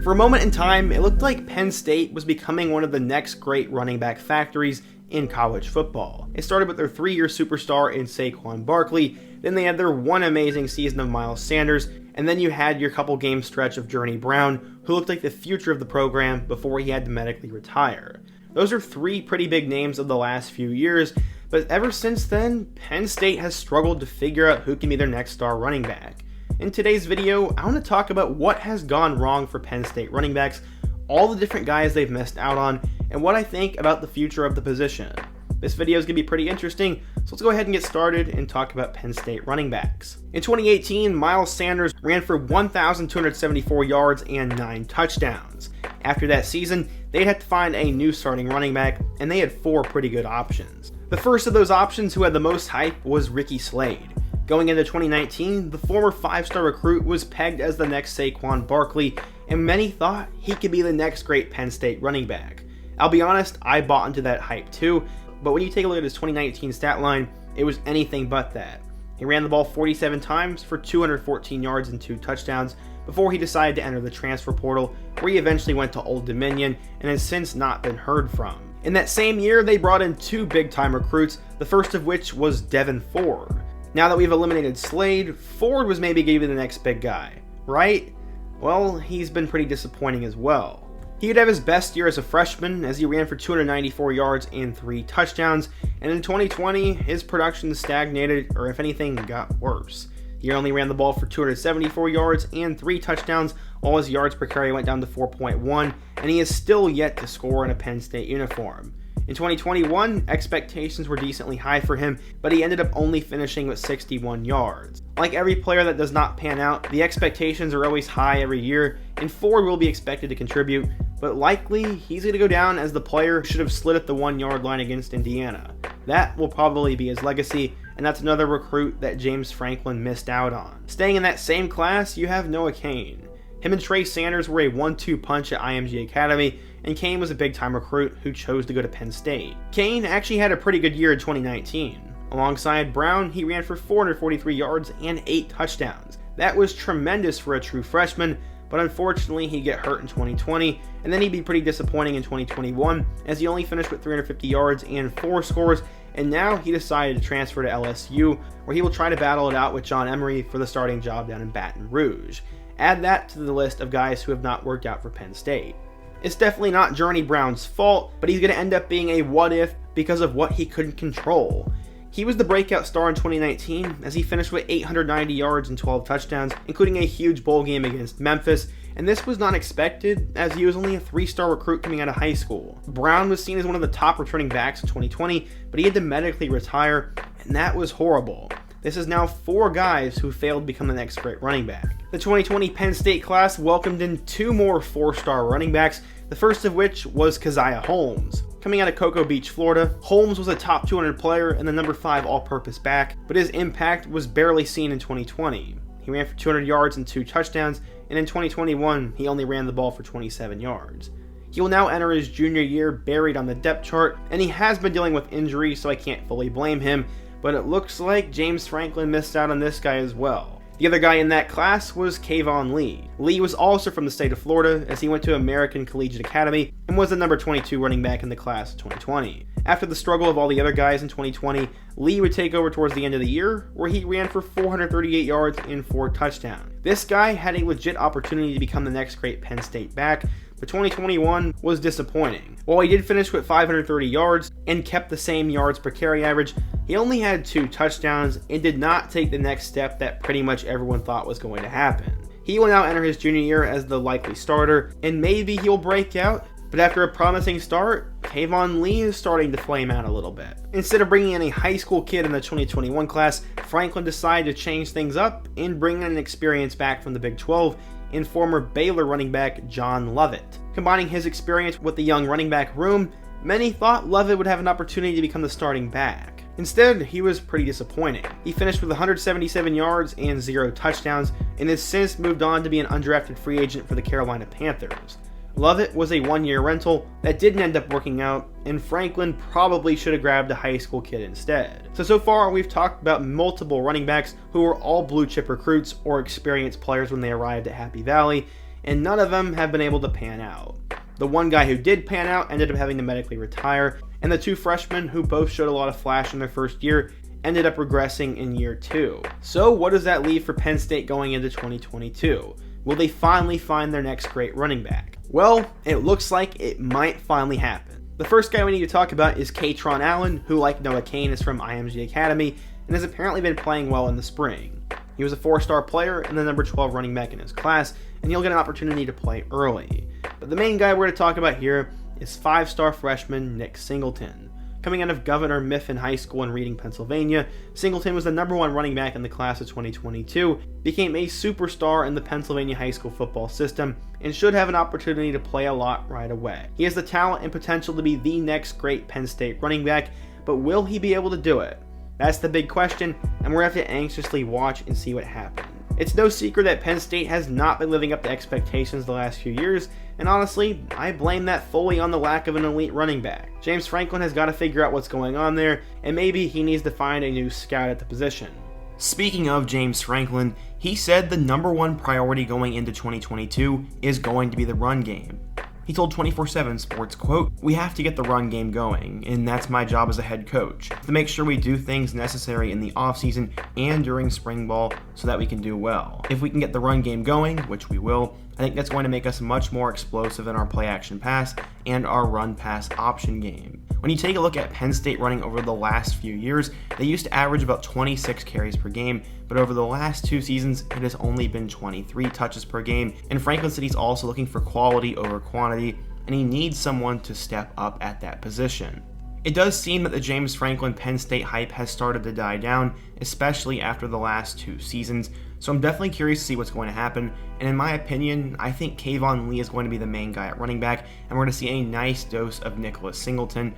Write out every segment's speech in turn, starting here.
For a moment in time, it looked like Penn State was becoming one of the next great running back factories in college football. It started with their 3-year superstar in Saquon Barkley, then they had their one amazing season of Miles Sanders, and then you had your couple game stretch of Journey Brown, who looked like the future of the program before he had to medically retire. Those are 3 pretty big names of the last few years, but ever since then, Penn State has struggled to figure out who can be their next star running back. In today's video, I want to talk about what has gone wrong for Penn State running backs, all the different guys they've missed out on, and what I think about the future of the position. This video is going to be pretty interesting, so let's go ahead and get started and talk about Penn State running backs. In 2018, Miles Sanders ran for 1,274 yards and 9 touchdowns. After that season, they had to find a new starting running back, and they had 4 pretty good options. The first of those options who had the most hype was Ricky Slade. Going into 2019, the former 5-star recruit was pegged as the next Saquon Barkley, and many thought he could be the next great Penn State running back. I'll be honest, I bought into that hype too, but when you take a look at his 2019 stat line, it was anything but that. He ran the ball 47 times for 214 yards and 2 touchdowns before he decided to enter the transfer portal, where he eventually went to Old Dominion and has since not been heard from. In that same year, they brought in 2 big-time recruits, the first of which was DaeSean Ford. Now that we've eliminated Slade, Ford was maybe going to be the next big guy, right? Well, he's been pretty disappointing as well. He would have his best year as a freshman, as he ran for 294 yards and 3 touchdowns, and in 2020, his production stagnated, or if anything, got worse. He only ran the ball for 274 yards and 3 touchdowns, while his yards per carry went down to 4.1, and he is still yet to score in a Penn State uniform. In 2021, expectations were decently high for him, but he ended up only finishing with 61 yards. Like every player that does not pan out, the expectations are always high every year, and Ford will be expected to contribute, but likely he's going to go down as the player who should have slid at the 1-yard line against Indiana. That will probably be his legacy, and that's another recruit that James Franklin missed out on. Staying in that same class, you have Kane. Him and Trey Sanders were a 1-2 punch at IMG Academy, and Kane was a big-time recruit who chose to go to Penn State. Kane actually had a pretty good year in 2019. Alongside Brown, he ran for 443 yards and 8 touchdowns. That was tremendous for a true freshman, but unfortunately he'd get hurt in 2020, and then he'd be pretty disappointing in 2021, as he only finished with 350 yards and 4 scores, and now he decided to transfer to LSU, where he will try to battle it out with John Emery for the starting job down in Baton Rouge. Add that to the list of guys who have not worked out for Penn State. It's definitely not Journey Brown's fault, but he's going to end up being a what-if because of what he couldn't control. He was the breakout star in 2019, as he finished with 890 yards and 12 touchdowns, including a huge bowl game against Memphis, and this was not expected, as he was only a 3-star recruit coming out of high school. Brown was seen as one of the top returning backs in 2020, but he had to medically retire, and that was horrible. This is now 4 guys who failed to become the next great running back. The 2020 Penn State class welcomed in 2 more 4-star running backs, the first of which was Kaziah Holmes. Coming out of Cocoa Beach, Florida, Holmes was a top 200 player and the number 5 all-purpose back, but his impact was barely seen in 2020. He ran for 200 yards and 2 touchdowns, and in 2021, he only ran the ball for 27 yards. He will now enter his junior year buried on the depth chart, and he has been dealing with injuries, so I can't fully blame him, but it looks like James Franklin missed out on this guy as well. The other guy in that class was Kayvon Lee. Lee was also from the state of Florida, as he went to American Collegiate Academy and was the number 22 running back in the class of 2020. After the struggle of all the other guys in 2020, Lee would take over towards the end of the year, where he ran for 438 yards and 4 touchdowns. This guy had a legit opportunity to become the next great Penn State back, but 2021 was disappointing. While he did finish with 530 yards and kept the same yards per carry average, he only had 2 touchdowns and did not take the next step that pretty much everyone thought was going to happen. He will now enter his junior year as the likely starter, and maybe he'll break out, but after a promising start, Kayvon Lee is starting to flame out a little bit. Instead of bringing in a high school kid in the 2021 class, Franklin decided to change things up and bring in an experience back from the Big 12 in former Baylor running back John Lovett. Combining his experience with the young running back room, many thought Lovett would have an opportunity to become the starting back. Instead, he was pretty disappointing. He finished with 177 yards and 0 touchdowns, and has since moved on to be an undrafted free agent for the Carolina Panthers. Lovett was a 1-year rental that didn't end up working out, and Franklin probably should have grabbed a high school kid instead. So far we've talked about multiple running backs who were all blue chip recruits or experienced players when they arrived at Happy Valley, and none of them have been able to pan out. The one guy who did pan out ended up having to medically retire, and the two freshmen who both showed a lot of flash in their first year ended up regressing in year 2. So what does that leave for Penn State going into 2022? Will they finally find their next great running back? Well, it looks like it might finally happen. The first guy we need to talk about is Kaytron Allen, who, like Noah Kane, is from IMG Academy and has apparently been playing well in the spring. He was a 4-star player and the number 12 running back in his class, and he'll get an opportunity to play early. But the main guy we're going to talk about here is 5-star freshman Nick Singleton. Coming out of Governor Mifflin High School in Reading, Pennsylvania, Singleton was the number 1 running back in the class of 2022, became a superstar in the Pennsylvania high school football system, and should have an opportunity to play a lot right away. He has the talent and potential to be the next great Penn State running back, but will he be able to do it? That's the big question, and we're going to have to anxiously watch and see what happens. It's no secret that Penn State has not been living up to expectations the last few years, and honestly, I blame that fully on the lack of an elite running back. James Franklin has got to figure out what's going on there, and maybe he needs to find a new scout at the position. Speaking of James Franklin, he said the number 1 priority going into 2022 is going to be the run game. He told 24/7 Sports, quote, "We have to get the run game going, and that's my job as a head coach, to make sure we do things necessary in the offseason and during spring ball so that we can do well. If we can get the run game going, which we will, I think that's going to make us much more explosive in our play action pass and our run pass option game." When you take a look at Penn State running over the last few years, they used to average about 26 carries per game, but over the last 2 seasons, it has only been 23 touches per game, and Franklin said he's also looking for quality over quantity, and he needs someone to step up at that position. It does seem that the James Franklin Penn State hype has started to die down, especially after the last 2 seasons, so I'm definitely curious to see what's going to happen, and in my opinion, I think Kayvon Lee is going to be the main guy at running back, and we're going to see a nice dose of Nicholas Singleton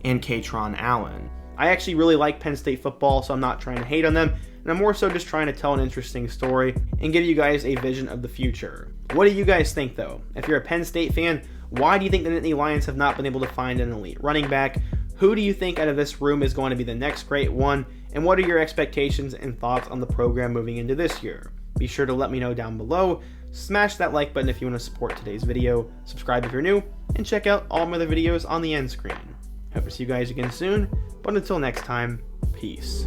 and Kaytron Allen. I actually really like Penn State football, so I'm not trying to hate on them, and I'm more so just trying to tell an interesting story and give you guys a vision of the future. What do you guys think though? If you're a Penn State fan, why do you think the Nittany Lions have not been able to find an elite running back? Who do you think out of this room is going to be the next great one? And what are your expectations and thoughts on the program moving into this year? Be sure to let me know down below. Smash that like button if you want to support today's video, subscribe if you're new, and check out all my other videos on the end screen. Hope to see you guys again soon, but until next time, peace.